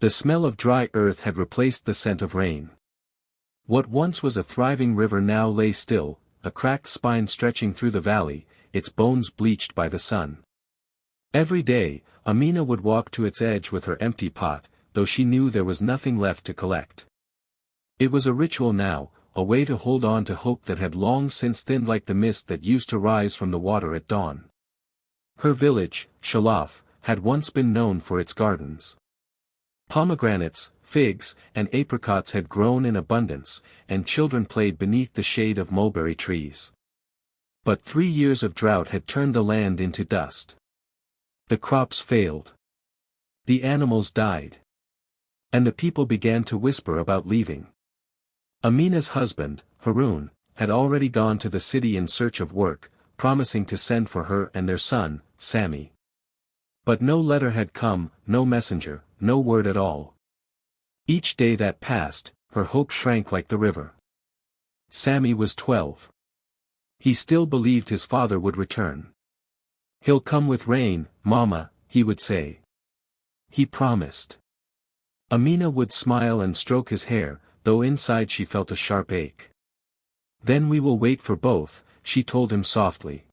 The smell of dry earth had replaced the scent of rain. What once was a thriving river now lay still, a cracked spine stretching through the valley, its bones bleached by the sun. Every day, Amina would walk to its edge with her empty pot, though she knew there was nothing left to collect. It was a ritual now, a way to hold on to hope that had long since thinned like the mist that used to rise from the water at dawn. Her village, Shalaf, had once been known for its gardens. Pomegranates, figs, and apricots had grown in abundance, and children played beneath the shade of mulberry trees. But 3 years of drought had turned the land into dust. The crops failed. The animals died. And the people began to whisper about leaving. Amina's husband, Haroun, had already gone to the city in search of work, promising to send for her and their son, Sami. But no letter had come, no messenger, no word at all. Each day that passed, her hope shrank like the river. Sami was 12. He still believed his father would return. "He'll come with rain, Mama," he would say. He promised. Amina would smile and stroke his hair, though inside she felt a sharp ache. "Then we will wait for both," she told him softly.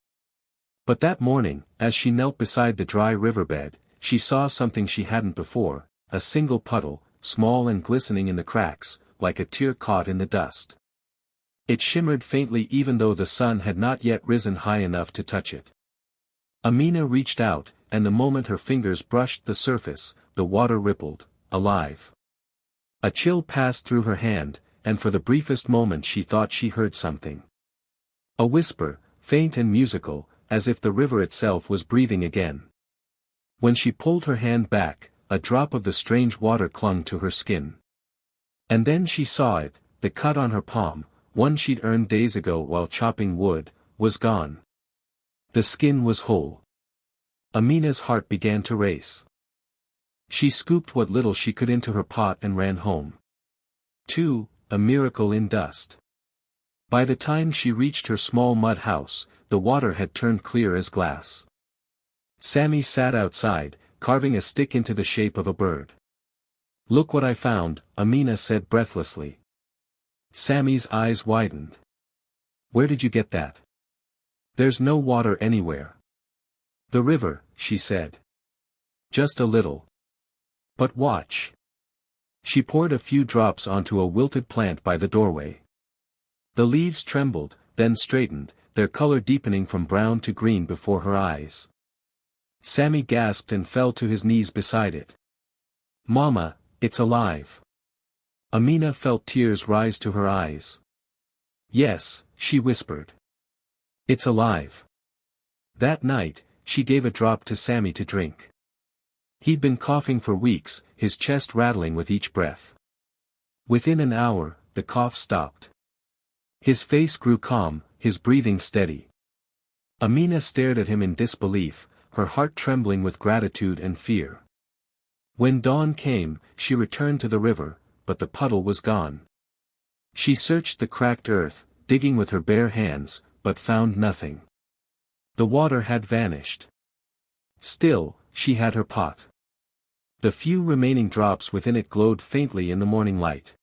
But that morning, as she knelt beside the dry riverbed, she saw something she hadn't before, a single puddle, small and glistening in the cracks, like a tear caught in the dust. It shimmered faintly even though the sun had not yet risen high enough to touch it. Amina reached out, and the moment her fingers brushed the surface, the water rippled, alive. A chill passed through her hand, and for the briefest moment she thought she heard something. A whisper, faint and musical, as if the river itself was breathing again. When she pulled her hand back, a drop of the strange water clung to her skin. And then she saw it, the cut on her palm, one she'd earned days ago while chopping wood, was gone. The skin was whole. Amina's heart began to race. She scooped what little she could into her pot and ran home. 2. A miracle in dust. By the time she reached her small mud house, the water had turned clear as glass. Sami sat outside, carving a stick into the shape of a bird. "Look what I found," Amina said breathlessly. Sami's eyes widened. "Where did you get that?" "There's no water anywhere." "The river," she said. "Just a little. But watch." She poured a few drops onto a wilted plant by the doorway. The leaves trembled, then straightened, their color deepening from brown to green before her eyes. Sami gasped and fell to his knees beside it. "Mama, it's alive." Amina felt tears rise to her eyes. "Yes," she whispered. "It's alive." That night, she gave a drop to Sami to drink. He'd been coughing for weeks, his chest rattling with each breath. Within an hour, the cough stopped. His face grew calm, his breathing steady. Amina stared at him in disbelief, her heart trembling with gratitude and fear. When dawn came, she returned to the river, but the puddle was gone. She searched the cracked earth, digging with her bare hands, but found nothing. The water had vanished. Still, she had her pot. The few remaining drops within it glowed faintly in the morning light.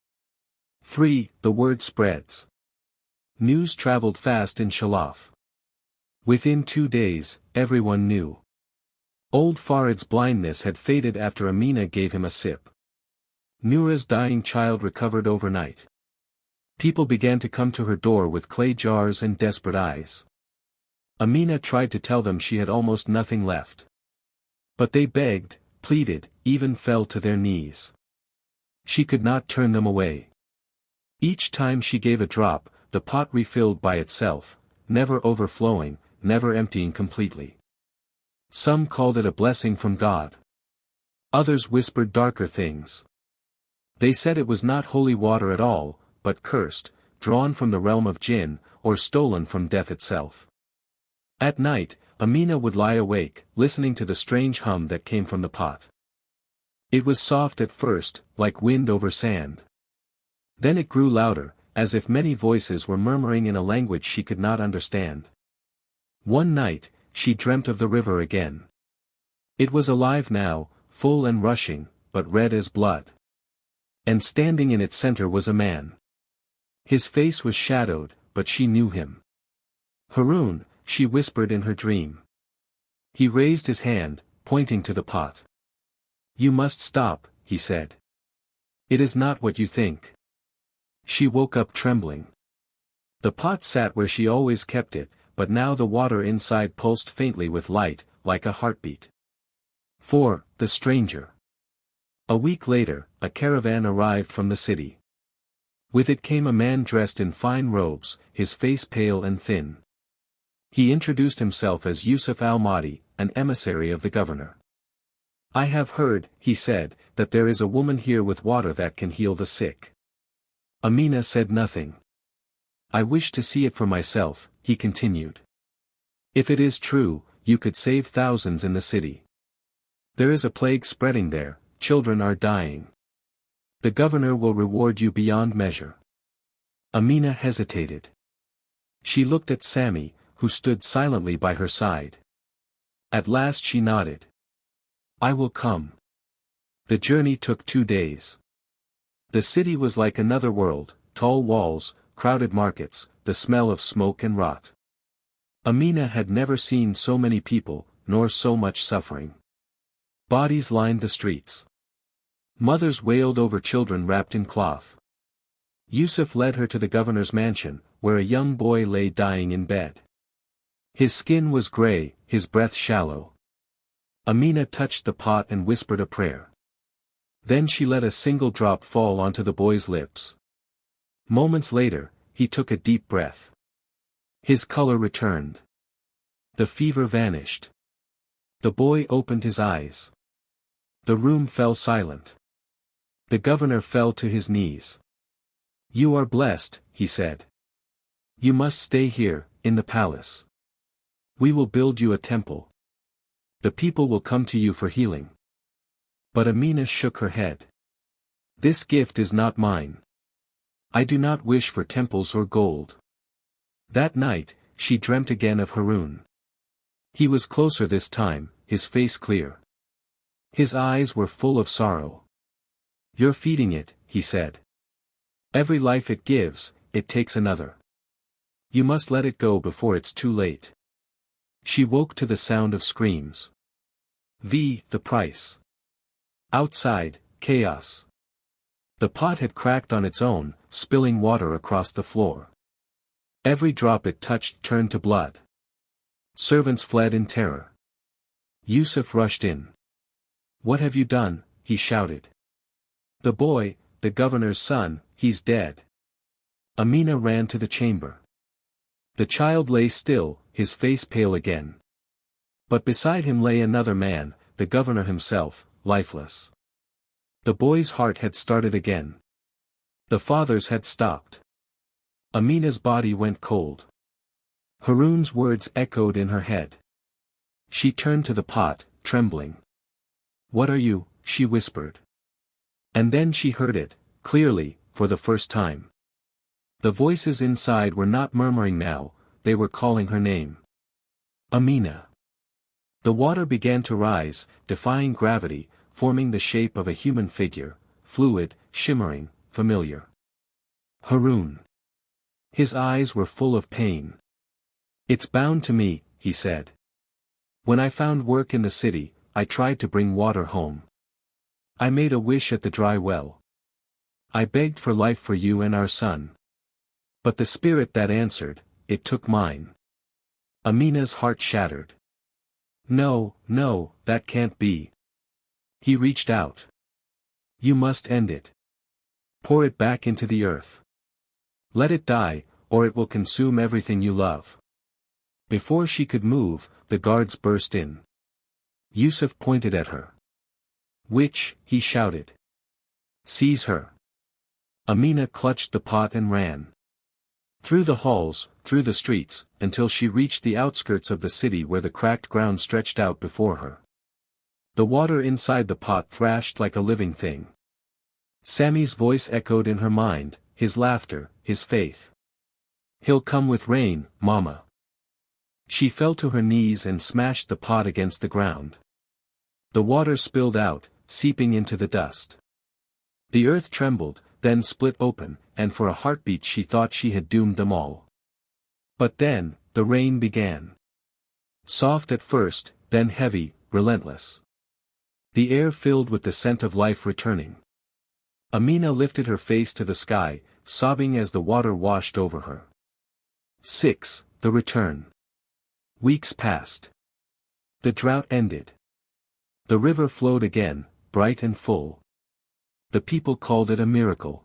3. The word spreads. News traveled fast in Shalaf. Within 2 days, everyone knew. Old Farid's blindness had faded after Amina gave him a sip. Noura's dying child recovered overnight. People began to come to her door with clay jars and desperate eyes. Amina tried to tell them she had almost nothing left. But they begged, pleaded, even fell to their knees. She could not turn them away. Each time she gave a drop, the pot refilled by itself, never overflowing, never emptying completely. Some called it a blessing from God. Others whispered darker things. They said it was not holy water at all, but cursed, drawn from the realm of jinn, or stolen from death itself. At night, Amina would lie awake, listening to the strange hum that came from the pot. It was soft at first, like wind over sand. Then it grew louder, as if many voices were murmuring in a language she could not understand. One night, she dreamt of the river again. It was alive now, full and rushing, but red as blood. And standing in its center was a man. His face was shadowed, but she knew him. "Haroun," she whispered in her dream. He raised his hand, pointing to the pot. "You must stop," he said. "It is not what you think." She woke up trembling. The pot sat where she always kept it, but now the water inside pulsed faintly with light, like a heartbeat. 4. The stranger. A week later, a caravan arrived from the city. With it came a man dressed in fine robes, his face pale and thin. He introduced himself as Yusuf al-Mahdi, an emissary of the governor. "I have heard," he said, "that there is a woman here with water that can heal the sick." Amina said nothing. "I wish to see it for myself," he continued. "If it is true, you could save thousands in the city. There is a plague spreading there, children are dying. The governor will reward you beyond measure." Amina hesitated. She looked at Sami, who stood silently by her side. At last she nodded. "I will come." The journey took 2 days. The city was like another world, tall walls, crowded markets, the smell of smoke and rot. Amina had never seen so many people, nor so much suffering. Bodies lined the streets. Mothers wailed over children wrapped in cloth. Yusuf led her to the governor's mansion, where a young boy lay dying in bed. His skin was gray, his breath shallow. Amina touched the pot and whispered a prayer. Then she let a single drop fall onto the boy's lips. Moments later, he took a deep breath. His color returned. The fever vanished. The boy opened his eyes. The room fell silent. The governor fell to his knees. "You are blessed," he said. "You must stay here, in the palace. We will build you a temple. The people will come to you for healing." But Amina shook her head. "This gift is not mine. I do not wish for temples or gold." That night, she dreamt again of Haroun. He was closer this time, his face clear. His eyes were full of sorrow. "You're feeding it," he said. "Every life it gives, it takes another. You must let it go before it's too late." She woke to the sound of screams. The price. Outside, chaos. The pot had cracked on its own, spilling water across the floor. Every drop it touched turned to blood. Servants fled in terror. Yusuf rushed in. "What have you done?" he shouted. "The boy, the governor's son, he's dead." Amina ran to the chamber. The child lay still, his face pale again. But beside him lay another man, the governor himself, lifeless. The boy's heart had started again. The father's had stopped. Amina's body went cold. Haroun's words echoed in her head. She turned to the pot, trembling. "What are you?" she whispered. And then she heard it, clearly, for the first time. The voices inside were not murmuring now, they were calling her name. Amina. The water began to rise, defying gravity, forming the shape of a human figure, fluid, shimmering, familiar. Haroun. His eyes were full of pain. "It's bound to me," he said. "When I found work in the city, I tried to bring water home. I made a wish at the dry well. I begged for life for you and our son. But the spirit that answered, it took mine." Amina's heart shattered. "No, no, that can't be." He reached out. "You must end it. Pour it back into the earth. Let it die, or it will consume everything you love." Before she could move, the guards burst in. Yusuf pointed at her. "Witch," he shouted. "Seize her." Amina clutched the pot and ran. Through the halls, through the streets, until she reached the outskirts of the city where the cracked ground stretched out before her. The water inside the pot thrashed like a living thing. Sami's voice echoed in her mind, his laughter, his faith. "He'll come with rain, Mama." She fell to her knees and smashed the pot against the ground. The water spilled out, seeping into the dust. The earth trembled, then split open, and for a heartbeat she thought she had doomed them all. But then, the rain began. Soft at first, then heavy, relentless. The air filled with the scent of life returning. Amina lifted her face to the sky, sobbing as the water washed over her. 6. The return. Weeks passed. The drought ended. The river flowed again, bright and full. The people called it a miracle.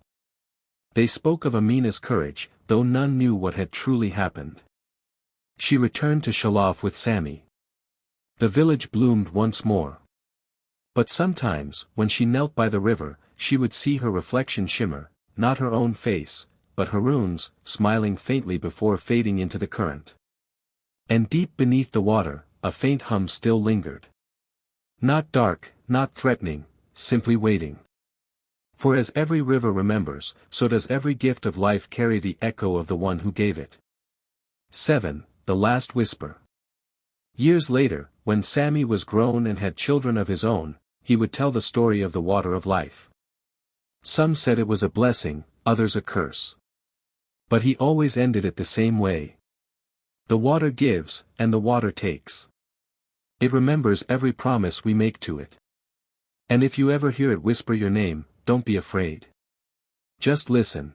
They spoke of Amina's courage, though none knew what had truly happened. She returned to Shalaf with Sami. The village bloomed once more. But sometimes, when she knelt by the river, she would see her reflection shimmer, not her own face, but Haroun's, smiling faintly before fading into the current. And deep beneath the water, a faint hum still lingered. Not dark, not threatening, simply waiting. For as every river remembers, so does every gift of life carry the echo of the one who gave it. 7. The last whisper. Years later, when Sami was grown and had children of his own, he would tell the story of the water of life. Some said it was a blessing, others a curse. But he always ended it the same way. The water gives, and the water takes. It remembers every promise we make to it. And if you ever hear it whisper your name, don't be afraid. Just listen.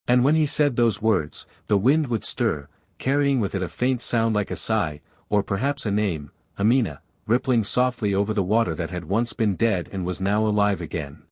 And when he said those words, the wind would stir, carrying with it a faint sound like a sigh, or perhaps a name, Amina, rippling softly over the water that had once been dead and was now alive again.